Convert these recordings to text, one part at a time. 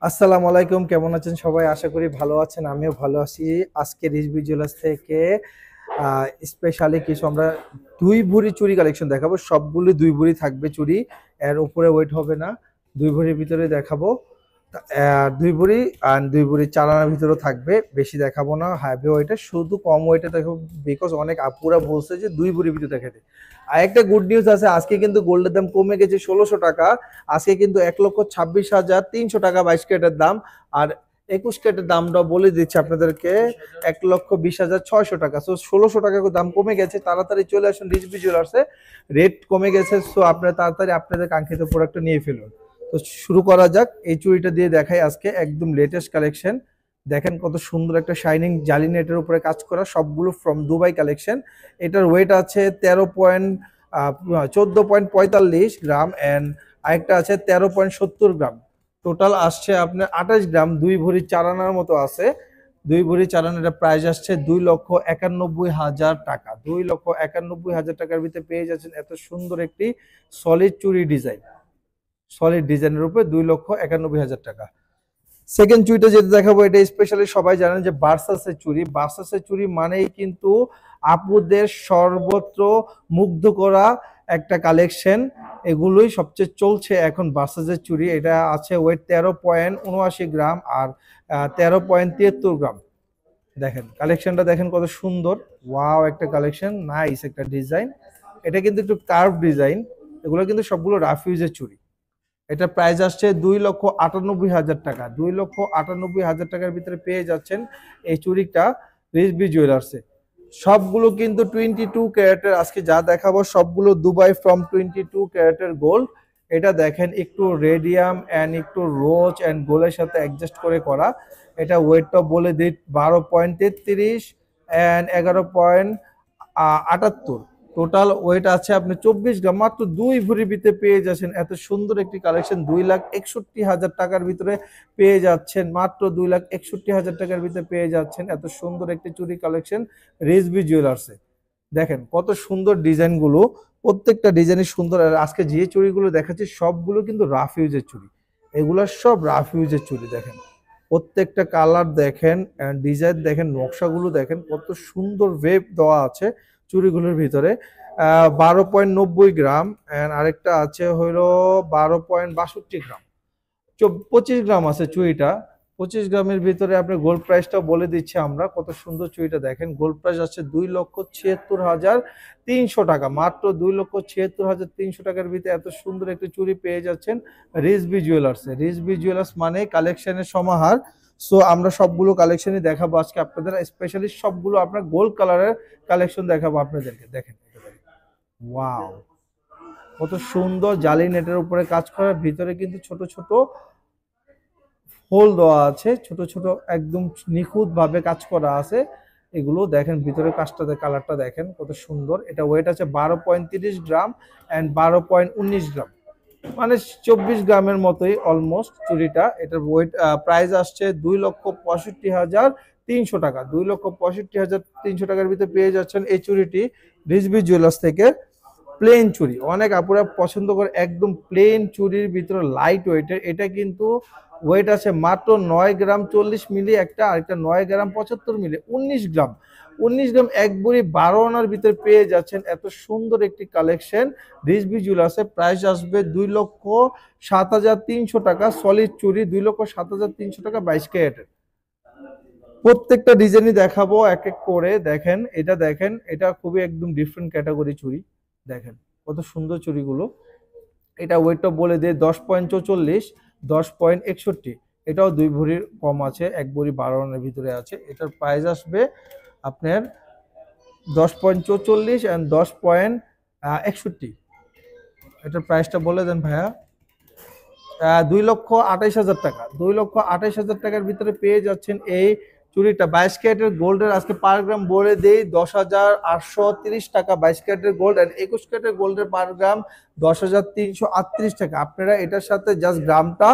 আসসালামু আলাইকুম, কেমন আছেন সবাই? আশা করি ভালো আছেন, আমিও ভালো আছি। আজকে রিজভি জুয়েলার্স থেকে স্পেশালি কিছু আমরা 2 ভরি চুড়ি কালেকশন দেখাবো। সবগুলো 2 ভরি থাকবে চুড়ি, এর উপরে ওয়েট হবে না। 2 ভরির ভিতরে দেখাবো। 2 ভরি আর 2 ভরি চালানোর ভিতরেও থাকবে, বেশি দেখাবো না হাইভি ওয়েটে, শুধু কম ওয়েটে দেখাবো। বিকজ অনেক আপুরা বলছে যে 2 ভরির ভিতরে দেখাতে। আর একটা গুড নিউজ আছে, আজকে কিন্তু গোল্ডের দাম কমে গেছে 1600 টাকা। আজকে কিন্তু 1,26,300 টাকা 22 ক্যারেটের দাম। আর 21 ক্যারেটের দামটা বলে দিচ্ছি আপনাদেরকে, 1,20,600 টাকা। সো 1600 টাকা দাম কমে গেছে, তাড়াতাড়ি চলে আসুন রিজভি জুয়েলার্সে। রেট কমে গেছে, সো আপনারা তাড়াতাড়ি আপনাদের কাঙ্ক্ষিত প্রোডাক্টটা নিয়ে ফেলুন। তো শুরু করা যাক। এই চুড়িটা দিয়ে দেখাই আজকে একদম লেটেস্ট কালেকশন। দেখেন কত সুন্দর একটা শাইনিং জালি নেটের উপরে কাজ করা, সবগুলো ফ্রম দুবাই কালেকশন। এটার ওয়েট আছে 14.45 গ্রাম অ্যান্ড আরেকটা আছে 13.70 গ্রাম। টোটাল আসছে আপনার 28 গ্রাম। 2 ভরি চারানার মতো আছে। 2 ভরি চারানার প্রাইস আসছে 2,91,000 টাকা। 2,91,000 টাকার ভিতরে পেয়ে যাচ্ছেন এত সুন্দর একটি সলিড চুড়ি ডিজাইন। সলিড ডিজাইনের উপরে 2,91,000 টাকা। সেকেন্ড চুড়িটা যেটা দেখাবো, এটা স্পেশালি সবাই জানেন যে বার্সাসের চুড়ি। বার্সাসের চুড়ি মানেই কিন্তু আপুদের সর্বত্র মুগ্ধ করা একটা কালেকশন। এগুলোই সবচেয়ে চলছে এখন বার্সাসের চুড়ি। এটা আছে ওয়েট 13.79 গ্রাম আর 13.73 গ্রাম। দেখেন কালেকশনটা, দেখেন কত সুন্দর। ওয়াও, একটা কালেকশন, নাইস একটা ডিজাইন। এটা কিন্তু একটু কার্ভ ডিজাইন। এগুলো কিন্তু সবগুলো রাফ ইউজের চুড়ি। এটা প্রাইস আসছে 2,98,000 টাকা। 2,98,000 টাকার ভিতরে পেয়ে যাচ্ছেন এই চুড়িটা রিজভি জুয়েলার্সে। সবগুলো কিন্তু 22 ক্যারেটের। আজকে যা দেখাবো সবগুলো দুবাই ফ্রম 22 ক্যারেটের গোল্ড। এটা দেখেন একটু রেডিয়াম অ্যান্ড একটু রোজ অ্যান্ড গোল্ডের সাথে অ্যাডজাস্ট করে করা। এটা ওয়েটটা বলে দিই 12.33 অ্যান্ড 11.78। টোটাল ওয়েট আছে আপনি 24 গ্রাম। মাত্র 2 ভরির ভিতরে পেয়ে যাচ্ছেন এত সুন্দর একটি কালেকশন। 2,61,000 টাকার ভিতরে পেয়ে যাচ্ছেন, মাত্র 2,61,000 টাকার ভিতরে পেয়ে যাচ্ছেন এত সুন্দর একটি চুরি কালেকশন রিজভি জুয়েলার্সে। দেখেন কত সুন্দর ডিজাইনগুলো, প্রত্যেকটা ডিজাইনই সুন্দর। আর আজকে যে চুড়িগুলো দেখাচ্ছি সবগুলো কিন্তু রাফ ইউজের চুড়ি। এগুলো সব রাফ ইউজের চুড়ি। দেখেন প্রত্যেকটা কালার দেখেন, ডিজাইন দেখেন, নকশাগুলো দেখেন, কত সুন্দর ওয়েব দেওয়া আছে চুড়িগুলোর ভিতরে। 12.90 গ্রাম অ্যান্ড আরেকটা আছে হইলো 12.62 গ্রাম। 25 গ্রাম আছে চুড়িটা। 25 গ্রামের ভিতরে আপনি গোল্ড প্রাইসটা বলে দিচ্ছি আমরা। কত সুন্দর চুড়িটা দেখেন। গোল্ড প্রাইস আছে 2,76,300 টাকা। মাত্র 2,76,300 টাকার ভিতরে এত সুন্দর একটি চুড়ি পেয়ে যাচ্ছেন রিজভি জুয়েলার্সে। রিজভি জুয়েলার্স মানে কালেকশনের সমাহার। সো আমরা সবগুলো কালেকশনই দেখাবো আজকে আপনাদের, স্পেশালি সবগুলো আপনার গোল্ড কালারের কালেকশন দেখাবো আপনাদেরকে। দেখেন ওয়াও, কত সুন্দর জালি নেটের উপরে কাজ করার ভিতরে কিন্তু ছোট ছোট হোল দেওয়া আছে, ছোট ছোট একদম নিখুঁত ভাবে কাজ করা আছে। এগুলো দেখেন ভিতরে কাজটা, কালারটা দেখেন কত সুন্দর। এটা ওয়েট আছে 12.30 গ্রাম অ্যান্ড 12.19 গ্রাম, মানে 24 গ্রামের মতোই অলমোস্ট চুড়িটা। এটার ওয়েট প্রাইস আসছে 2,65,300 টাকা। 2,65,300 টাকার ভিতরে পেয়ে যাচ্ছেন এই চুড়িটি রিজভি জুয়েলার্স থেকে। প্লেন চুড়ি অনেক আপুরা পছন্দ করে, একদম প্লেন চুড়ির ভিতরে লাইট ওয়েটের। এটা কিন্তু ওয়েট আছে মাত্র 9 গ্রাম 40 মিলি একটা, আরেকটা 9 গ্রাম 75 মিলি, 19 গ্রাম। 19 গ্রাম 1 ভরি 12 আনার ভিতরে পেয়ে যাচ্ছেন এত সুন্দর একটি কালেকশন রিজভি জুয়েলার্সে। প্রাইস আসবে 2,07,300 টাকা। সলিড চুড়ি 2,07,300 টাকা 22 ক্যারেটের। প্রত্যেকটা ডিজাইনই দেখাবো এক এক করে। দেখেন এটা, দেখেন এটা খুবই একদম ডিফারেন্ট ক্যাটাগরি চুড়ি। দেখেন কত সুন্দর চুড়িগুলো। এটা ওয়েটটা বলে দিয়ে 10.44, 10.61। এটাও 2 ভরির কম আছে, 1 ভরি 12 আনার ভিতরে আছে। এটার প্রাইস আসবে আপনার 10.44 অ্যান্ড 10.61। এটার প্রাইসটা বলে দেন ভাইয়া। 2,28,000 টাকা। 2,28,000 টাকার ভিতরে পেয়ে যাচ্ছেন এই চুড়িটা। 22 ক্যারেটের গোল্ডের আজকে পার গ্রাম বলে দেই 10,830 টাকা। 22 ক্যারেটের গোল্ড আর 21 ক্যারেটের গোল্ডের পার গ্রাম 10,338 টাকা। আপনারা এটার সাথে জাস্ট গ্রামটা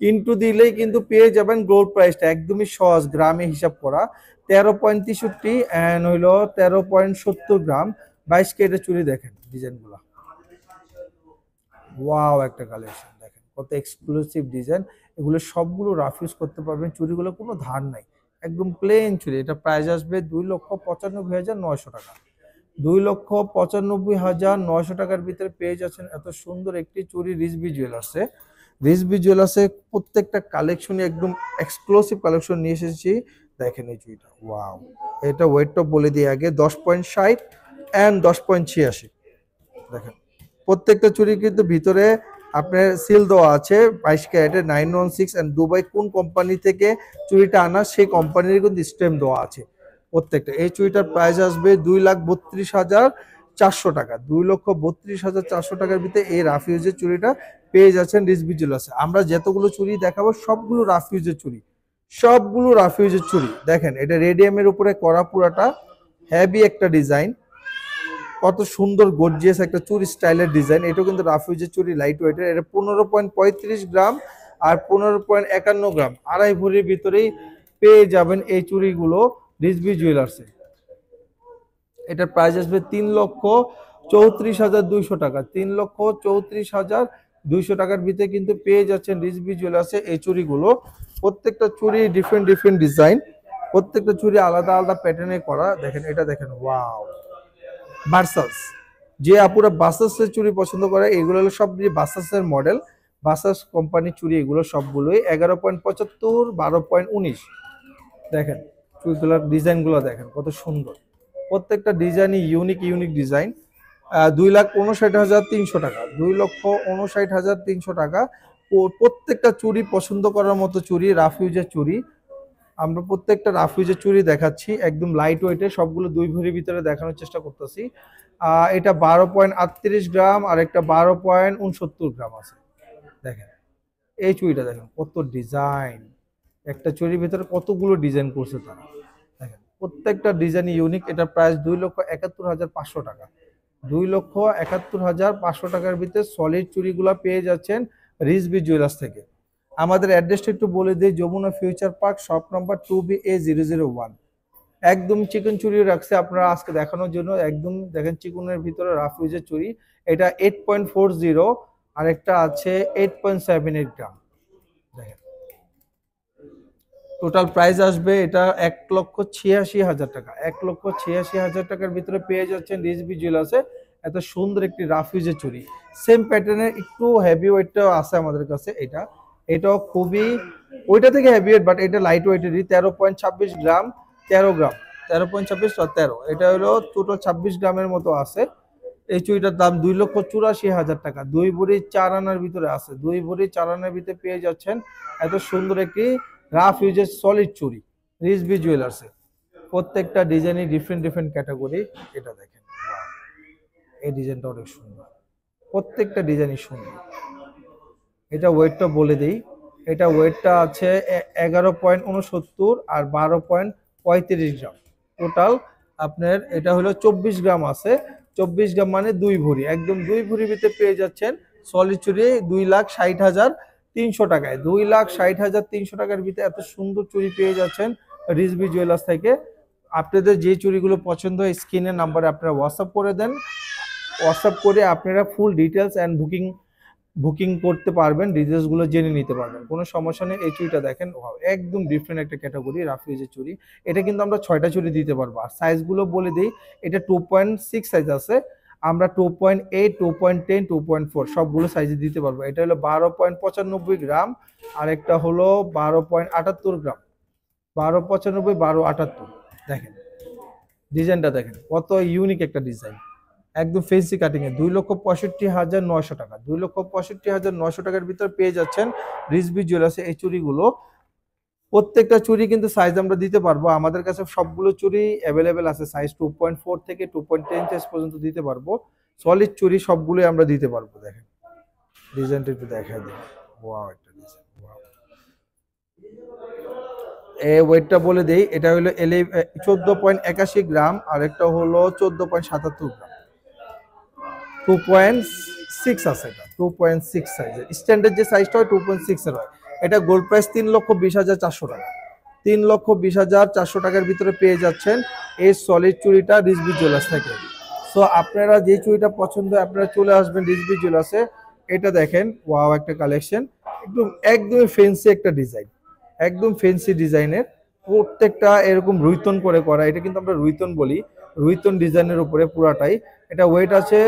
ইনটু দিলেই কিন্তু পেয়ে যাবেন গোল্ড প্রাইসটা, একদমই সহজ গ্রামে হিসাব করা। 13.63 অ্যান্ড হইলো 13.70 গ্রাম। 22 ক্যারেটের চুড়ি দেখেন ডিজাইনগুলো। ওয়াও, একটা কালেকশন দেখেন কত এক্সক্লুসিভ ডিজাইন। এগুলো সবগুলো রাফ ইউজ করতে পারবেন, চুড়িগুলো কোনো ধার নাই, একদম প্লেন চুড়ি। এটা প্রাইস আসবে 2,95,900 টাকা। 2,95,900 টাকার ভিতরে পেয়ে যাচ্ছেন এত সুন্দর একটি চুড়ি রিজভি জুয়েলার্সে। রিজভি জুয়েলার্সে প্রত্যেকটা কালেকশনই একদম এক্সক্লুসিভ কালেকশন নিয়ে এসেছি। দেখেন এই চুড়িটা, ওয়াও! এটা ওয়েটটা বলে দিই আগে, 10.60 অ্যান্ড 10.86। দেখেন প্রত্যেকটা চুড়ি কিন্তু ভিতরে আপনার সিল দেওয়া আছে 22 ক্যারেটের 916, এন্ড দুবাই কোন কোম্পানি থেকে চুড়িটা আনা সেই কোম্পানির কিন্তু স্ট্যাম্প দেওয়া আছে প্রত্যেকটা। এই চুড়িটার প্রাইস আসবে 2,32,400 টাকা। 2,32,400 টাকার ভিতরে এই রাফ ইউজের চুড়িটা পেয়ে যাচ্ছেন রিজভি জুয়েলার্সে। আমরা যতগুলো চুড়ি দেখাবো সবগুলো রাফ ইউজের চুড়ি, সবগুলো রাফ ইউজের চুড়ি। দেখেন এটা রেডিয়ামের উপরে করা, পুরাটা হেভি একটা ডিজাইন, কত সুন্দর গর্জিয়াস একটা চুরি স্টাইলের ডিজাইন। এটাও কিন্তু রাফিউজের চুরি, লাইট ওয়েটের। এটা 15.35 গ্রাম আর 15.51 গ্রাম, আড়াই ভরির ভিতরেই পেয়ে যাবেন এই চুড়িগুলো রিজভি জুয়েলার্সে। এটার প্রাইস আসবে 3,34,200 টাকা। 3,34,200 টাকার ভিতরে কিন্তু পেয়ে যাচ্ছেন রিজভি জুয়েলার্সে এই চুড়িগুলো। প্রত্যেকটা চুড়ি ডিফারেন্ট ডিফারেন্ট ডিজাইন, প্রত্যেকটা চুড়ি আলাদা আলাদা প্যাটার্নে করা। দেখেন এটা দেখেন, ওয়াও! ভার্সাস, যে আপুরা বাসাসের চুড়ি পছন্দ করে, এগুলো হলো সব বাসাসের মডেল, বাসাস কোম্পানির চুড়ি এগুলো সবগুলোই। 11.75, 12.19। দেখেন চুড়িগুলোর ডিজাইনগুলো দেখেন কত সুন্দর, প্রত্যেকটা ডিজাইনই ইউনিক ইউনিক ডিজাইন। 2,59,300 টাকা, 2,59,300 টাকা। প্রত্যেকটা চুড়ি পছন্দ করার মতো চুড়ি, রাফ ইউজের চুড়ি। আমরা প্রত্যেকটা রাফ ইউজের চুড়ি দেখাচ্ছি, একদম লাইট ওয়েটে, সবগুলো 2 ভরির ভিতরে দেখানোর চেষ্টা করতেছি। এটা 12.38 গ্রাম আর একটা 12.69 গ্রাম আছে। দেখেন এই চুড়িটা দেখেন কত ডিজাইন, একটা চুড়ির ভিতরে কতগুলো ডিজাইন করছে তারা। দেখেন প্রত্যেকটা ডিজাইন ইউনিক। এটা প্রাইস 2,71,500 টাকা। 2,71,500 টাকার ভিতরে সলিড চুড়িগুলো পেয়ে যাচ্ছেন রিজভি জুয়েলার্স থেকে। আমাদের অ্যাড্রেসটা একটু বলে দিই, Jamuna future park, shop number 2BA001। একদম চিকন চুড়ি রাখছে আপনারা আজকে দেখানোর জন্য। একদম দেখেন চিকনের ভিতরে রাফ ইউজের চুড়ি। এটা 8.40 আর একটা আছে 8.78 গ্রাম। দেখেন টোটাল প্রাইস আসবে এটা 1,86,000 টাকা। 1,86,000 টাকার ভিতরে পেয়ে যাচ্ছেন রিজভি জুয়েলার্সে এত সুন্দর একটি রাফ ইউজের চুড়ি। সেম প্যাটার্নের একটু হেভি ওয়েটটাও আছে আমাদের কাছে। এটাও খুবই ওইটা থেকে হেভি ওয়েট, বাট এটা লাইট ওয়েটেরই। 13.26 গ্রাম, 13 গ্রাম, 13.26 আর 13, এটা হলো টোটাল 26 গ্রামের মতো আছে। এই চুড়িটার দাম 2,84,000 টাকা। 2 ভরি 4 আনার ভিতরে আছে, 2 ভরি 4 আনার ভিতরে পেয়ে যাচ্ছেন এত সুন্দর একটি রাফ ইউজের সলিড চুড়ি রিজভি জুয়েলার্সে। প্রত্যেকটা ডিজাইনই ডিফারেন্ট ডিফারেন্ট ক্যাটাগরি। এটা দেখেন, এই ডিজাইনটা অনেক সুন্দর, প্রত্যেকটা ডিজাইনই সুন্দর। এটা ওয়েটটা বলে দিই, এটা ওয়েটটা আছে 11.69 আর 12.35 গ্রাম। টোটাল আপনার এটা হলো 24 গ্রাম আছে। 24 গ্রাম মানে 2 ভরি, একদম 2 ভরির ভিতরে পেয়ে যাচ্ছেন সলিড চুড়ি 2,60,300 টাকায়। 2,60,300 টাকার ভিতরে এত সুন্দর চুড়ি পেয়ে যাচ্ছেন রিজভি জুয়েলার্স থেকে। আপনাদের যে চুড়িগুলো পছন্দ হয় স্ক্রিনের নাম্বারে আপনারা হোয়াটসঅ্যাপ করে দেন। হোয়াটসঅ্যাপ করে আপনারা ফুল ডিটেলস অ্যান্ড বুকিং করতে পারবেন, ডিটেলসগুলো জেনে নিতে পারবেন, কোনো সমস্যা নেই। এই চুড়িটা দেখেন, একদম ডিফারেন্ট একটা ক্যাটাগরি রাফ ইউজের চুড়ি। এটা কিন্তু আমরা 6টা চুড়ি দিতে পারবো। আর সাইজগুলো বলে দিই, এটা 2.6 সাইজ আছে, আমরা 2.8, 2.10, 2.4 সবগুলো সাইজে দিতে পারবো। এটা হলো 12.95 গ্রাম আর একটা হলো 12.78 গ্রাম। 12.95, 12.78। দেখেন ডিজাইনটা দেখেন কত ইউনিক একটা ডিজাইন, একদম ফেন্সি কাটিং এ। 2,65,900 টাকা। 2,65,900 টাকার ভিতর পেয়ে যাচ্ছেন রিজভি জুয়েলার্সে এই চুড়িগুলো। প্রত্যেকটা চুড়ি কিন্তু সাইজ আমরা দিতে পারবো, আমাদের কাছে সবগুলো চুড়ি অ্যাভেলেবেল আছে। সাইজ 2.4 থেকে 2.10 সাইজ পর্যন্ত দিতে পারবো। সলিড চুড়ি সবগুলোই আমরা দিতে পারবো। দেখেন ডিজাইনটা একটু দেখা দিই, ওয়াও একটা ডিজাইন, ওয়াও। এই ওয়েটটা বলে দেই, এটা হলো 14.81 গ্রাম আর একটা হলো 14.77 গ্রাম। 2.6 আছে, এটা 2.6 সাইজের। স্ট্যান্ডার্ড যে সাইজটা হয় 2.6 এর হয়। এটা গোল্ড প্রাইস 3,20,400 টাকা। 3,20,400 টাকার ভিতরে পেয়ে যাচ্ছেন এই সলিড চুড়িটা রিজভি জুয়েলার্স থেকে। সো আপনারা যে চুড়িটা পছন্দ হয় আপনারা চলে আসবেন রিজভি জুয়েলার্সে। এটা দেখেন, ওয়াও একটা কালেকশন। একদম একদমই ফেন্সি একটা ডিজাইন, একদম ফেন্সি ডিজাইনের, প্রত্যেকটা এরকম রুইতন করে করা। এটা কিন্তু আমরা রুইতন বলি, রুইতন ডিজাইনের উপরে পুরাটাই। এটা ওয়েট আছে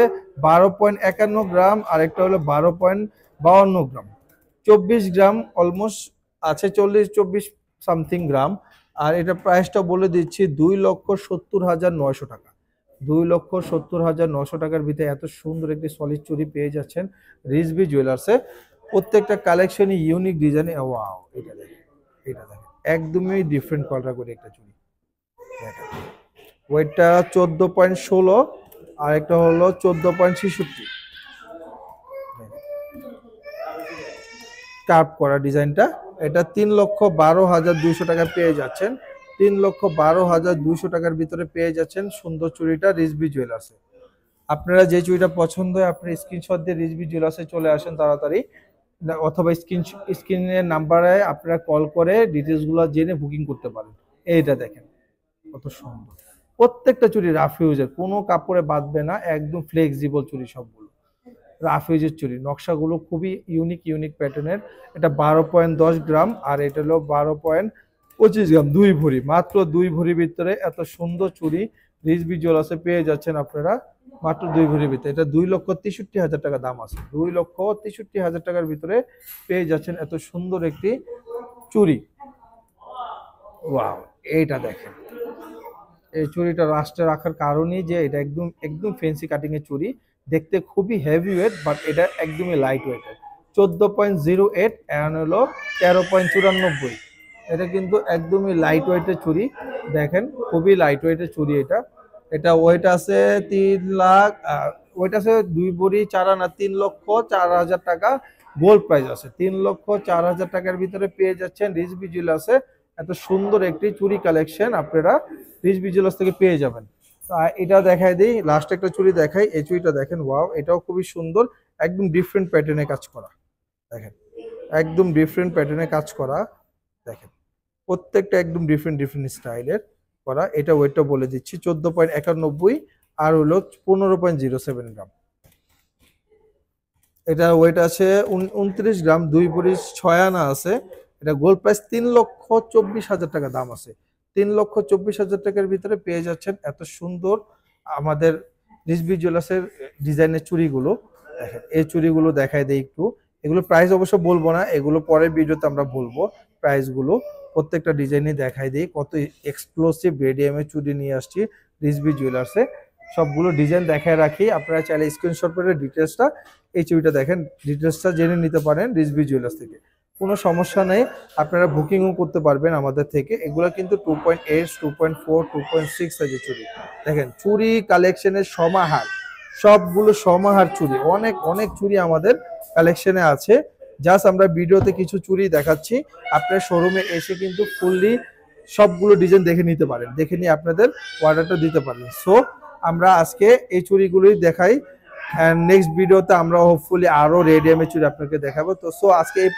12.51 গ্রাম, আর একটা হলো 12.52 গ্রাম, 24 গ্রাম অলমোস্ট আছে, 40-24 সামথিং গ্রাম। আর এটা প্রাইসটা বলে দিচ্ছি 2,70,900 টাকা। 2,70,900 টাকার ভিতরে এত সুন্দর একটি সলিড চুড়ি পেয়ে যাচ্ছেন রিজভি জুয়েলার্সে। প্রত্যেকটা কালেকশনই ইউনিক ডিজাইনে। ওয়াও, এটা দেখেন, এটা দেখেন, একদমই ডিফারেন্ট কালার করে একটা চুড়ি। ওয়েটটা 14.16, আর একটা হলো 14.66। কার্ভ করা ডিজাইনটা, এটা 3,12,200 টাকা পেয়ে যাচ্ছেন। 3,12,200 টাকার ভিতরে পেয়ে যাচ্ছেন সুন্দর চুড়িটা রিজভি জুয়েলার্সে। আপনারা যে চুড়িটা পছন্দ হয় আপনি স্ক্রিনশট দিয়ে রিজভি জুয়েলার্সে চলে আসেন তাড়াতাড়ি, অথবা স্ক্রিনের নাম্বারে আপনারা কল করে ডিটেলসগুলো জেনে বুকিং করতে পারেন। এইটা দেখেন কত সুন্দর, প্রত্যেকটা চুড়ি রাফ ইউজের, কোনো কাপড়ে বাঁধবে না, একদম ফ্লেক্সিবল চুড়ি সবগুলো। রাফ ইউজের চুড়ি, নকশাগুলো খুবই ইউনিক ইউনিক প্যাটার্নের। এটা 12.10 গ্রাম, আর এটা হলো 12.25 গ্রাম, 2 ভরি, মাত্র 2 ভরির ভিতরে এত সুন্দর চুড়ি রিজভি জুয়েলার্সে পেয়ে যাচ্ছেন আপনারা মাত্র 2 ভরির ভিতরে। এটা 2,63,000 টাকা দাম আছে, 2,63,000 টাকার ভিতরে পেয়ে যাচ্ছেন এত সুন্দর একটি চুড়ি। ওয়াও, এইটা দেখেন, এই চুড়িটা রাস্টে রাখার কারণই যে এটা একদম একদম ফেন্সি কাটিং এর চুড়ি, দেখতে খুবই হেভি ওয়েট, বাট এটা একদমই লাইট ওয়েটের। 14.08 এন্ড হলো 13.94। এটা কিন্তু একদমই লাইট ওয়েটের চুড়ি, দেখেন খুবই লাইট ওয়েটের চুড়ি এটা। এটা ওয়েট আছে 3 লাখ, ওয়েট আছে 2 ভরি 4 আনা, 3,04,000 টাকা গোল্ড প্রাইস আছে। 3,04,000 টাকার ভিতরে পেয়ে যাচ্ছেন রিজভি জুয়েলার্সে এত সুন্দর একটি চুড়ি কালেকশন আপনারা রিজভি জুয়েলার্স থেকে পেয়ে যাবেন। এটা দেখাই দিই, লাস্ট একটা চুড়ি দেখাই। এই চুড়িটা দেখেন, ওয়াও, এটাও খুবই সুন্দর, একদম ডিফারেন্ট প্যাটার্নে কাজ করা। দেখেন, একদম ডিফারেন্ট প্যাটার্নে কাজ করা, দেখেন প্রত্যেকটা একদম ডিফারেন্ট ডিফারেন্ট স্টাইলের করা। এটা ওয়েটটা বলে দিচ্ছি 14.91, আর হলো 15.07 গ্রাম। এটা ওয়েট আছে 29 গ্রাম, 2 ভরি 6 আনা আছে। এটা গোল্ড প্রাইস 3,24,000 টাকা দাম আছে। 3,24,000 টাকার ভিতরে পেয়ে যাচ্ছেন এত সুন্দর আমাদের রিজভি জুয়েলার্সের ডিজাইনের চুড়িগুলো। দেখেন এই চুড়িগুলো দেখাই দেই একটু। এগুলো প্রাইস অবশ্য বলবো না, এগুলো পরের ভিডিওতে আমরা বলবো প্রাইসগুলো। প্রত্যেকটা ডিজাইনই দেখাই দিই, কত এক্সক্লুসিভ রেডিয়ামের চুড়ি নিয়ে আসছি রিজভি জুয়েলার্সে। সবগুলো ডিজাইন দেখায় রাখি, আপনারা চাইলে স্ক্রিনশট করে ডিটেলসটা, এই চুড়িটা দেখেন, ডিটেলসটা জেনে নিতে পারেন রিজভি জুয়েলার্স থেকে। কোনো সমস্যা নেই, আপনারা বুকিংও করতে পারবেন আমাদের থেকে। এগুলো কিন্তু 2.8, 2.4, 2.6 সাইজের চুড়ি। দেখেন চুড়ি কালেকশনের সমাহার, সবগুলো সমাহার চুড়ি, অনেক অনেক চুড়ি আমাদের কালেকশনে আছে। জাস্ট আমরা ভিডিওতে কিছু চুড়ি দেখাচ্ছি, আপনার শোরুমে এসে কিন্তু ফুললি সবগুলো ডিজাইন দেখে নিতে পারেন, দেখে নিয়ে আপনাদের অর্ডারটা দিতে পারেন। সো আমরা আজকে এই চুড়িগুলোই দেখাই, নেক্সট ভিডিওতে আমরা হোপফুলি আরো রেডিয়ামের চুড়ি আপনাকে দেখাবো। তো সো আজকে এই